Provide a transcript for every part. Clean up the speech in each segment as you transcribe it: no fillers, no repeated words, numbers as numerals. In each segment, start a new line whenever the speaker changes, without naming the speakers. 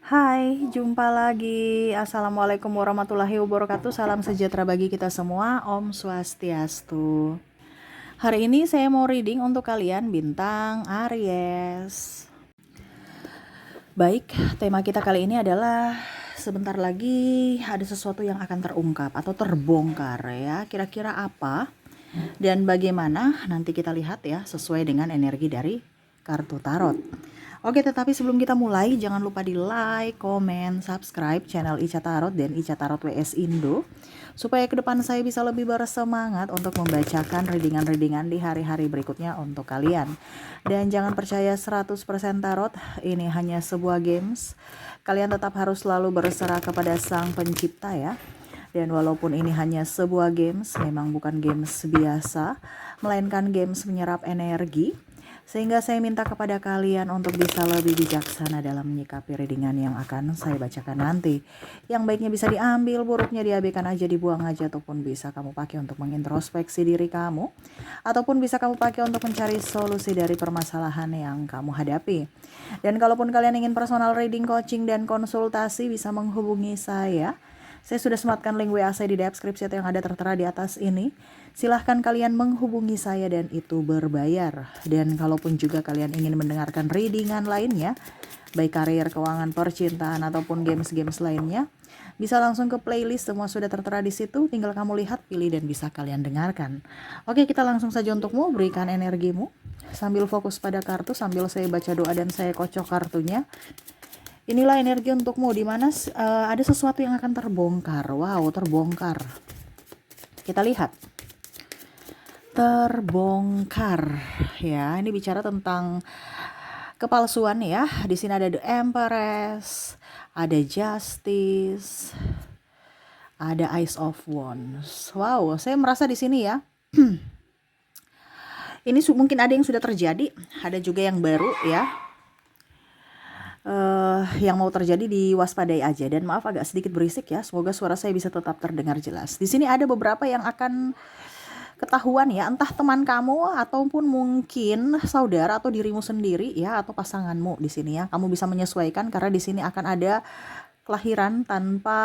Hai, jumpa lagi. Assalamualaikum warahmatullahi wabarakatuh. Salam sejahtera bagi kita semua. Om Swastiastu. Hari ini saya mau reading untuk kalian bintang Aries. Baik, tema kita kali ini adalah sebentar lagi ada sesuatu yang akan terungkap atau terbongkar ya. Kira-kira apa dan bagaimana nanti kita lihat ya sesuai dengan energi dari kartu tarot. Oke, tetapi sebelum kita mulai, jangan lupa di like, komen, subscribe channel Ica Tarot dan Ica Tarot WS Indo, supaya ke depan saya bisa lebih bersemangat untuk membacakan readingan-readingan di hari-hari berikutnya untuk kalian. Dan jangan percaya 100% tarot, ini hanya sebuah games. Kalian tetap harus selalu berserah kepada Sang Pencipta ya. Dan walaupun ini hanya sebuah games, memang bukan games biasa, melainkan games menyerap energi. Sehingga saya minta kepada kalian untuk bisa lebih bijaksana dalam menyikapi readingan yang akan saya bacakan nanti. Yang baiknya bisa diambil, buruknya diabaikan aja, dibuang aja, ataupun bisa kamu pakai untuk mengintrospeksi diri kamu, ataupun bisa kamu pakai untuk mencari solusi dari permasalahan yang kamu hadapi. Dan kalaupun kalian ingin personal reading, coaching, dan konsultasi, bisa menghubungi saya. Saya sudah sematkan link WA saya di deskripsi yang ada tertera di atas ini. Silahkan kalian menghubungi saya dan itu berbayar. Dan kalaupun juga kalian ingin mendengarkan readingan lainnya, baik karir, keuangan, percintaan, ataupun games-games lainnya, bisa langsung ke playlist, semua sudah tertera di situ. Tinggal kamu lihat, pilih, dan bisa kalian dengarkan. Oke, kita langsung saja untukmu, berikan energimu. Sambil fokus pada kartu, sambil saya baca doa dan saya kocok kartunya. Inilah energi untukmu, di mana ada sesuatu yang akan terbongkar. Wow, terbongkar. Kita lihat. Terbongkar. Ya, ini bicara tentang kepalsuan ya. Di sini ada The Empress, ada Justice, ada Ace of Wands. Wow, saya merasa di sini ya. Ini mungkin ada yang sudah terjadi, ada juga yang baru ya. Yang mau terjadi diwaspadai aja, dan maaf agak sedikit berisik ya, semoga suara saya bisa tetap terdengar jelas. Di sini ada beberapa yang akan ketahuan ya, entah teman kamu ataupun mungkin saudara atau dirimu sendiri ya, atau pasanganmu di sini ya. Kamu bisa menyesuaikan karena di sini akan ada kelahiran tanpa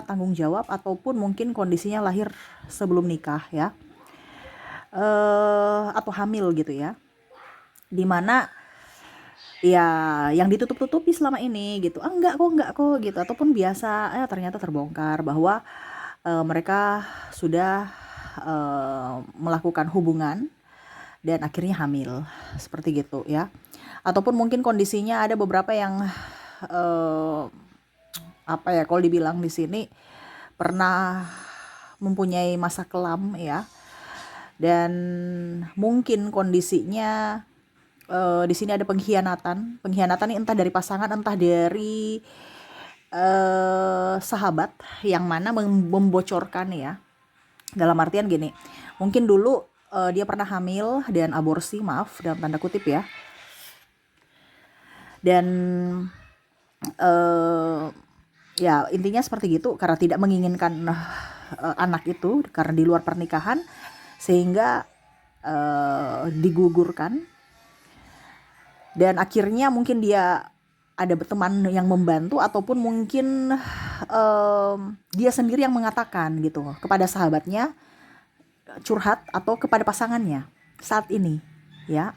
tanggung jawab ataupun mungkin kondisinya lahir sebelum nikah ya. Atau hamil gitu ya. Dimana ya yang ditutup-tutupi selama ini gitu, enggak kok gitu, ataupun biasa ternyata terbongkar bahwa mereka sudah melakukan hubungan dan akhirnya hamil, seperti gitu ya. Ataupun mungkin kondisinya ada beberapa yang kalau dibilang di sini pernah mempunyai masa kelam ya, dan mungkin kondisinya di sini ada pengkhianatan ini entah dari pasangan, entah dari sahabat yang mana membocorkan ya. Dalam artian gini, mungkin dulu dia pernah hamil dan aborsi, maaf dalam tanda kutip ya. Dan ya intinya seperti gitu, karena tidak menginginkan anak itu karena di luar pernikahan, sehingga digugurkan. Dan akhirnya mungkin dia ada teman yang membantu, ataupun mungkin dia sendiri yang mengatakan gitu kepada sahabatnya, curhat, atau kepada pasangannya saat ini ya.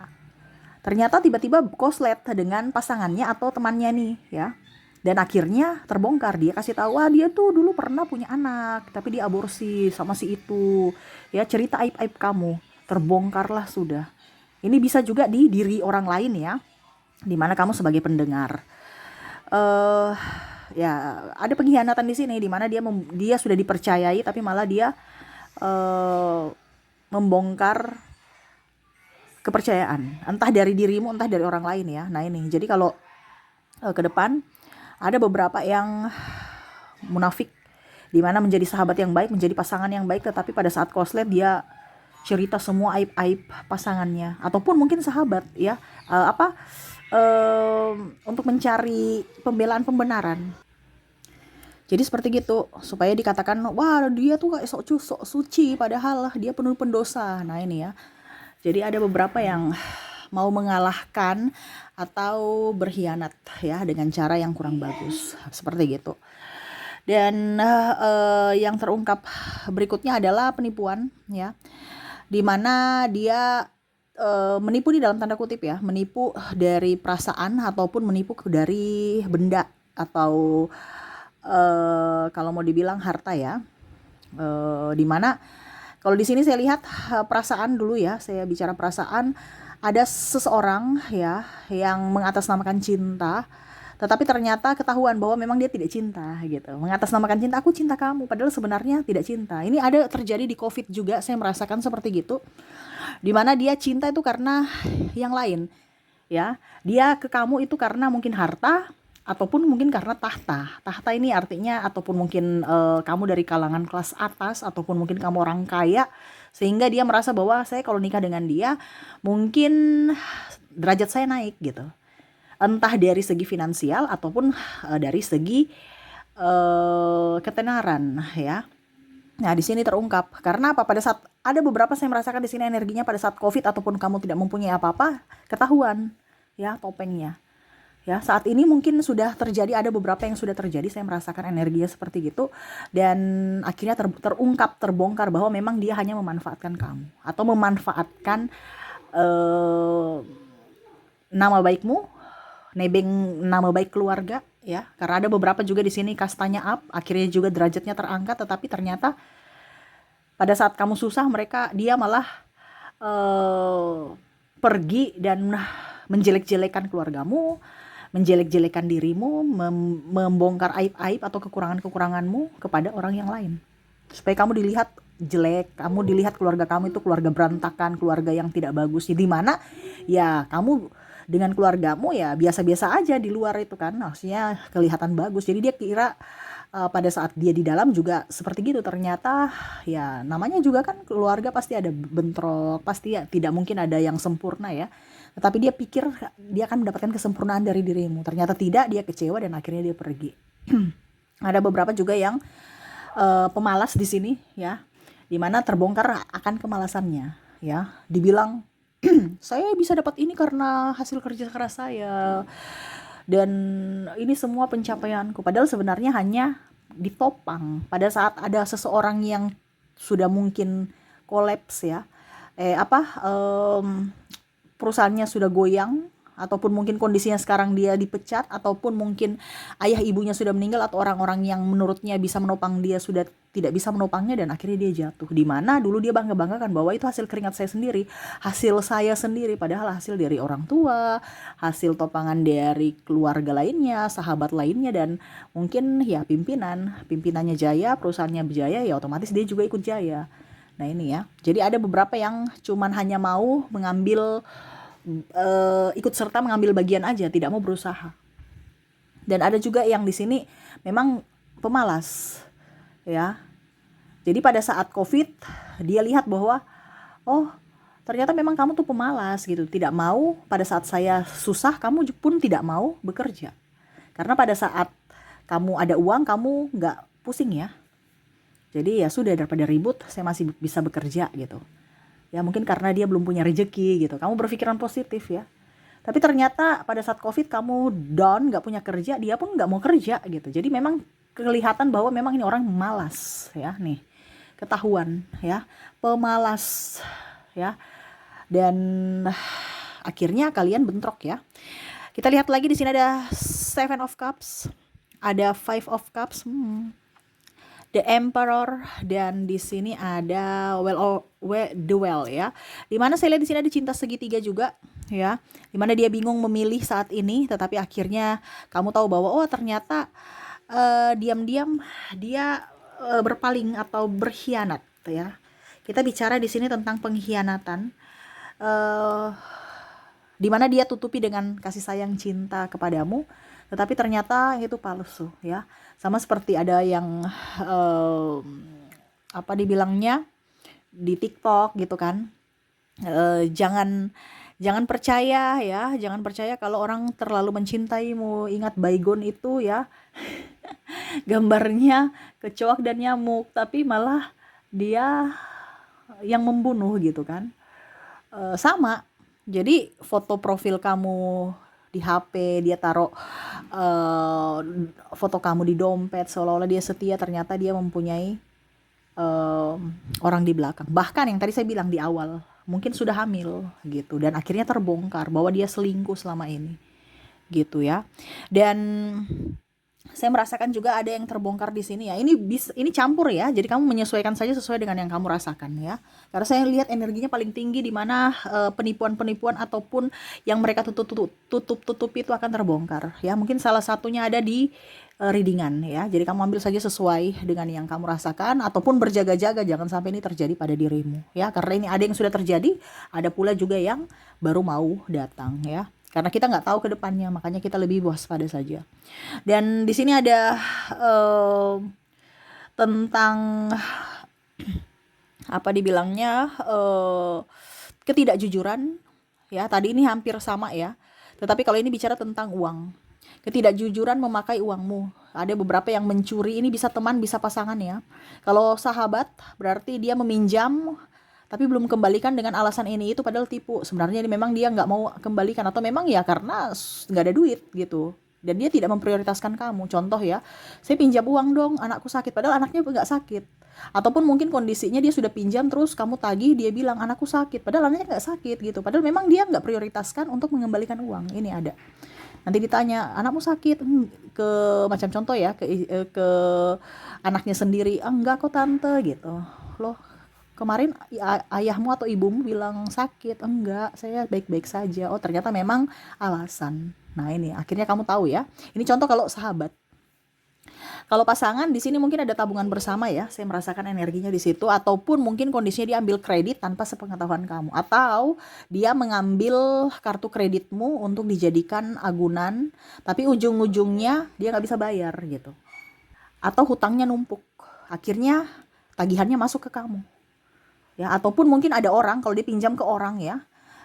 Ternyata tiba-tiba koslet dengan pasangannya atau temannya nih ya. Dan akhirnya terbongkar, dia kasih tahu, wah dia tuh dulu pernah punya anak tapi dia aborsi sama si itu ya. Cerita aib-aib kamu terbongkarlah sudah. Ini bisa juga di diri orang lain ya, dimana kamu sebagai pendengar ya ada pengkhianatan di sini, dimana dia sudah dipercayai tapi malah dia membongkar kepercayaan, entah dari dirimu entah dari orang lain ya. Nah ini jadi kalau ke depan ada beberapa yang munafik, dimana menjadi sahabat yang baik, menjadi pasangan yang baik, tetapi pada saat koslet dia cerita semua aib-aib pasangannya ataupun mungkin sahabat ya, untuk mencari pembelaan-pembenaran. Jadi seperti gitu, supaya dikatakan wah dia tuh kayak sok suci padahal dia penuh pendosa. Nah ini ya, jadi ada beberapa yang mau mengalahkan atau berkhianat ya dengan cara yang kurang bagus seperti gitu. Dan yang terungkap berikutnya adalah penipuan ya, di mana dia menipu di dalam tanda kutip ya, menipu dari perasaan ataupun menipu dari benda atau kalau mau dibilang harta ya. Di mana kalau di sini saya lihat perasaan dulu ya, saya bicara perasaan, ada seseorang ya yang mengatasnamakan cinta, tetapi ternyata ketahuan bahwa memang dia tidak cinta gitu. Mengatasnamakan cinta, aku cinta kamu, padahal sebenarnya tidak cinta. Ini ada terjadi di COVID juga, saya merasakan seperti gitu. Dimana dia cinta itu karena yang lain ya. Dia ke kamu itu karena mungkin harta ataupun mungkin karena tahta. Tahta ini artinya ataupun mungkin kamu dari kalangan kelas atas ataupun mungkin kamu orang kaya, sehingga dia merasa bahwa saya kalau nikah dengan dia mungkin derajat saya naik gitu. Entah dari segi finansial ataupun dari segi ketenaran ya. Nah, di sini terungkap. Karena apa? Pada saat ada beberapa saya merasakan di sini energinya pada saat COVID ataupun kamu tidak mempunyai apa-apa, ketahuan ya topengnya. Ya, saat ini mungkin sudah terjadi, ada beberapa yang sudah terjadi, saya merasakan energinya seperti gitu, dan akhirnya terungkap, terbongkar bahwa memang dia hanya memanfaatkan kamu atau memanfaatkan nama baikmu, nebeng nama baik keluarga ya. Karena ada beberapa juga di sini kastanya up, akhirnya juga derajatnya terangkat, tetapi ternyata pada saat kamu susah dia malah pergi dan menjelek-jelekan keluargamu, menjelek-jelekan dirimu, membongkar aib-aib atau kekurangan-kekuranganmu kepada orang yang lain. Supaya kamu dilihat jelek, kamu dilihat keluarga kamu itu keluarga berantakan, keluarga yang tidak bagus. Di mana ya kamu dengan keluargamu ya biasa-biasa aja di luar itu kan, maksudnya kelihatan bagus. Jadi dia kira pada saat dia di dalam juga seperti gitu. Ternyata ya namanya juga kan keluarga, pasti ada bentrok, pasti ya tidak mungkin ada yang sempurna ya. Tetapi dia pikir dia akan mendapatkan kesempurnaan dari dirimu. Ternyata tidak, dia kecewa dan akhirnya dia pergi. Ada beberapa juga yang pemalas di sini ya, dimana terbongkar akan kemalasannya ya. Dibilang saya bisa dapat ini karena hasil kerja keras saya dan ini semua pencapaianku. Padahal sebenarnya hanya ditopang pada saat ada seseorang yang sudah mungkin kolaps ya. Perusahaannya sudah goyang, ataupun mungkin kondisinya sekarang dia dipecat, ataupun mungkin ayah ibunya sudah meninggal, atau orang-orang yang menurutnya bisa menopang dia sudah tidak bisa menopangnya dan akhirnya dia jatuh. Di mana dulu dia bangga-banggakan bahwa itu hasil keringat saya sendiri, hasil saya sendiri, padahal hasil dari orang tua, hasil topangan dari keluarga lainnya, sahabat lainnya, dan mungkin ya pimpinannya jaya, perusahaannya berjaya, ya otomatis dia juga ikut jaya. Nah ini ya, jadi ada beberapa yang cuman hanya mau mengambil ikut serta mengambil bagian aja, tidak mau berusaha. Dan ada juga yang di sini memang pemalas ya. Jadi pada saat COVID dia lihat bahwa oh ternyata memang kamu tuh pemalas gitu, tidak mau pada saat saya susah kamu pun tidak mau bekerja. Karena pada saat kamu ada uang kamu nggak pusing ya. Jadi ya sudah, daripada ribut saya masih bisa bekerja gitu. Ya mungkin karena dia belum punya rezeki gitu. Kamu berpikiran positif ya. Tapi ternyata pada saat COVID kamu down, gak punya kerja, dia pun gak mau kerja gitu. Jadi memang kelihatan bahwa memang ini orang malas ya nih. Ketahuan ya, pemalas ya. Dan akhirnya kalian bentrok ya. Kita lihat lagi di sini ada Seven of Cups, ada Five of Cups. The Emperor, dan di sini ada The Well ya. Dimana saya lihat di sini ada cinta segitiga juga ya. Dimana dia bingung memilih saat ini, tetapi akhirnya kamu tahu bahwa oh ternyata diam-diam dia berpaling atau berkhianat ya. Kita bicara di sini tentang pengkhianatan. Dimana dia tutupi dengan kasih sayang cinta kepadamu, tetapi ternyata itu palsu ya. Sama seperti ada yang dibilangnya di TikTok gitu kan, jangan percaya ya, jangan percaya kalau orang terlalu mencintaimu. Ingat baygon itu ya, gambarnya kecoak dan nyamuk, tapi malah dia yang membunuh gitu kan. Sama Jadi foto profil kamu di HP, dia taruh eh, foto kamu di dompet, seolah-olah dia setia, ternyata dia mempunyai em, orang di belakang. Bahkan yang tadi saya bilang di awal, mungkin sudah hamil gitu, dan akhirnya terbongkar bahwa dia selingkuh selama ini gitu ya. Dan saya merasakan juga ada yang terbongkar di sini ya. Ini campur ya. Jadi kamu menyesuaikan saja sesuai dengan yang kamu rasakan ya. Karena saya lihat energinya paling tinggi di mana penipuan-penipuan ataupun yang mereka tutup-tutupi itu akan terbongkar ya. Mungkin salah satunya ada di readingan ya. Jadi kamu ambil saja sesuai dengan yang kamu rasakan ataupun berjaga-jaga jangan sampai ini terjadi pada dirimu ya. Karena ini ada yang sudah terjadi, ada pula juga yang baru mau datang ya. Karena kita nggak tahu ke depannya, makanya kita lebih waspada saja. Dan di sini ada eh, tentang apa dibilangnya ketidakjujuran ya. Tadi ini hampir sama ya. Tetapi kalau ini bicara tentang uang. Ketidakjujuran memakai uangmu. Ada beberapa yang mencuri, ini bisa teman, bisa pasangan ya. Kalau sahabat berarti dia meminjam tapi belum kembalikan dengan alasan ini itu padahal tipu. Sebenarnya ini memang dia nggak mau kembalikan atau memang ya karena nggak ada duit gitu. Dan dia tidak memprioritaskan kamu. Contoh ya, saya pinjam uang dong, anakku sakit. Padahal anaknya nggak sakit. Ataupun mungkin kondisinya dia sudah pinjam terus kamu tagih, dia bilang anakku sakit. Padahal anaknya nggak sakit gitu. Padahal memang dia nggak prioritaskan untuk mengembalikan uang. Ini ada. Nanti ditanya, anakmu sakit? Ke macam contoh ya, ke anaknya sendiri. "Ah, enggak kok tante," gitu. Loh, kemarin ayahmu atau ibumu bilang sakit. "Enggak, saya baik-baik saja." Oh, ternyata memang alasan. Nah, ini akhirnya kamu tahu ya. Ini contoh kalau sahabat. Kalau pasangan di sini mungkin ada tabungan bersama ya. Saya merasakan energinya di situ ataupun mungkin kondisinya dia ambil kredit tanpa sepengetahuan kamu atau dia mengambil kartu kreditmu untuk dijadikan agunan tapi ujung-ujungnya dia nggak bisa bayar gitu. Atau hutangnya numpuk. Akhirnya tagihannya masuk ke kamu. Ya, ataupun mungkin ada orang kalau dia pinjam ke orang ya,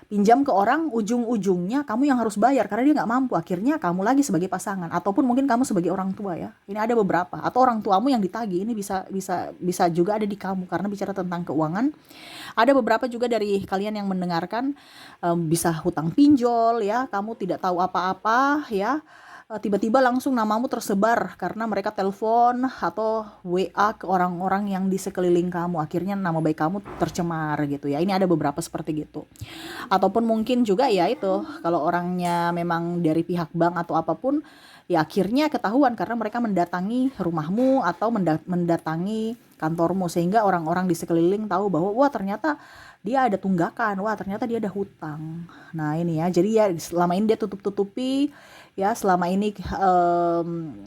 pinjam ke orang ujung-ujungnya kamu yang harus bayar karena dia nggak mampu, akhirnya kamu lagi sebagai pasangan ataupun mungkin kamu sebagai orang tua ya, ini ada beberapa atau orang tuamu yang ditagih, ini bisa juga ada di kamu karena bicara tentang keuangan. Ada beberapa juga dari kalian yang mendengarkan bisa hutang pinjol ya, kamu tidak tahu apa-apa ya, tiba-tiba langsung namamu tersebar karena mereka telepon atau WA ke orang-orang yang di sekeliling kamu. Akhirnya nama baik kamu tercemar gitu ya. Ini ada beberapa seperti gitu. Ataupun mungkin juga ya itu, kalau orangnya memang dari pihak bank atau apapun, ya akhirnya ketahuan karena mereka mendatangi rumahmu atau mendatangi kantormu sehingga orang-orang di sekeliling tahu bahwa wah ternyata dia ada tunggakan, wah ternyata dia ada hutang. Nah ini ya, jadi ya selama ini dia tutup-tutupi, ya selama ini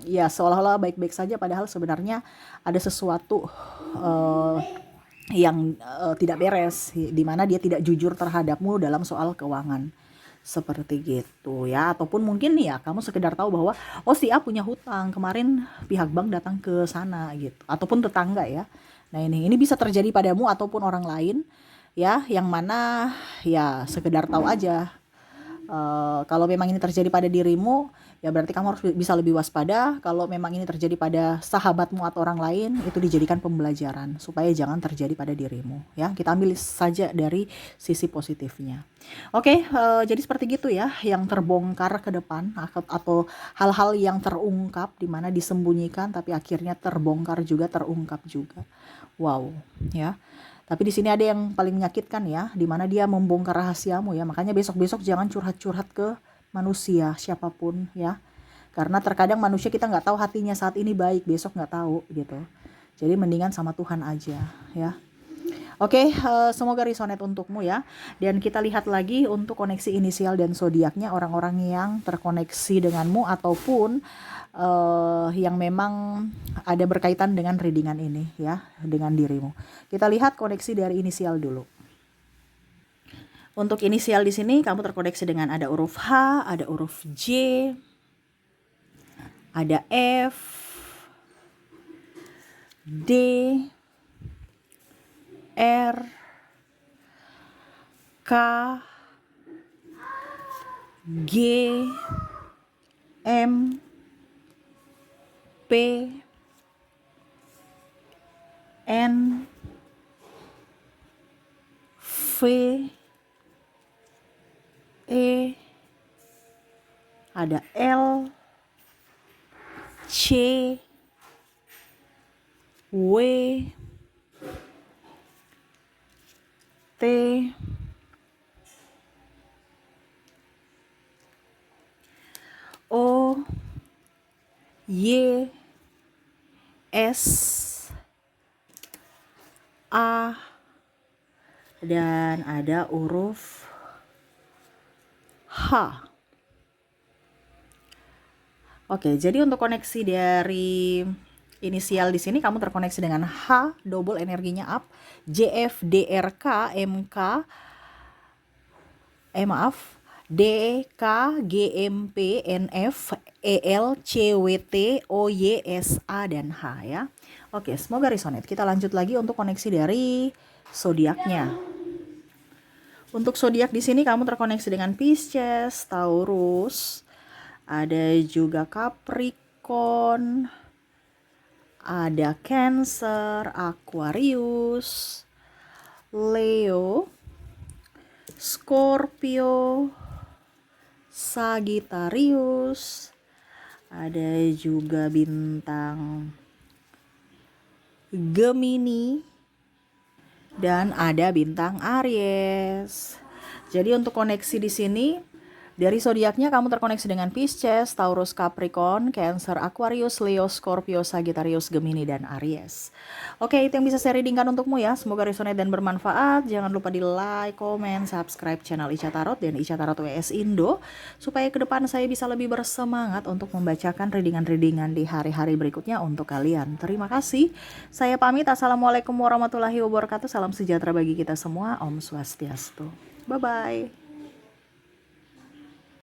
ya seolah-olah baik-baik saja padahal sebenarnya ada sesuatu eh, yang tidak beres, di mana dia tidak jujur terhadapmu dalam soal keuangan. Seperti gitu ya. Ataupun mungkin ya kamu sekedar tahu bahwa oh si A punya hutang, kemarin pihak bank datang ke sana gitu. Ataupun tetangga ya. Nah ini bisa terjadi padamu ataupun orang lain ya, yang mana ya sekedar tahu aja. Kalau memang ini terjadi pada dirimu, ya berarti kamu harus bisa lebih waspada. Kalau memang ini terjadi pada sahabatmu atau orang lain, itu dijadikan pembelajaran supaya jangan terjadi pada dirimu. Ya, kita ambil saja dari sisi positifnya. Oke, jadi seperti gitu ya, yang terbongkar ke depan atau hal-hal yang terungkap di mana disembunyikan tapi akhirnya terbongkar juga, terungkap juga. Wow, ya. Tapi di sini ada yang paling menyakitkan ya, di mana dia membongkar rahasiamu ya. Makanya besok-besok jangan curhat-curhat ke manusia siapapun ya. Karena terkadang manusia kita nggak tahu hatinya saat ini baik, besok nggak tahu gitu. Jadi mendingan sama Tuhan aja ya. Oke, semoga resonate untukmu ya. Dan kita lihat lagi untuk koneksi inisial dan zodiaknya orang-orang yang terkoneksi denganmu ataupun yang memang ada berkaitan dengan readingan ini ya, dengan dirimu. Kita lihat koneksi dari inisial dulu. Untuk inisial di sini kamu terkoneksi dengan ada huruf H, ada huruf J, ada F, D, R, K, G, M, P, N, V, ada L, C, W, T, O, Y, S, A, dan ada huruf H. Oke, jadi untuk koneksi dari inisial di sini kamu terkoneksi dengan H, double energinya up, JF, DRK, MK, DK, GMP, NF, EL, CWT, OY, SA, dan H ya. Oke, semoga resonate. Kita lanjut lagi untuk koneksi dari zodiaknya. Untuk zodiak di sini kamu terkoneksi dengan Pisces, Taurus, ada juga Capricorn, ada Cancer, Aquarius, Leo, Scorpio, Sagittarius, ada juga bintang Gemini, dan ada bintang Aries. Jadi untuk koneksi di sini dari zodiaknya kamu terkoneksi dengan Pisces, Taurus, Capricorn, Cancer, Aquarius, Leo, Scorpio, Sagittarius, Gemini, dan Aries. Oke, itu yang bisa saya readingkan untukmu ya. Semoga resonate dan bermanfaat. Jangan lupa di like, comment, subscribe channel Ica Tarot dan Ica Tarot WS Indo, supaya ke depan saya bisa lebih bersemangat untuk membacakan readingan-readingan di hari-hari berikutnya untuk kalian. Terima kasih. Saya pamit. Assalamualaikum warahmatullahi wabarakatuh. Salam sejahtera bagi kita semua. Om Swastiastu. Bye-bye.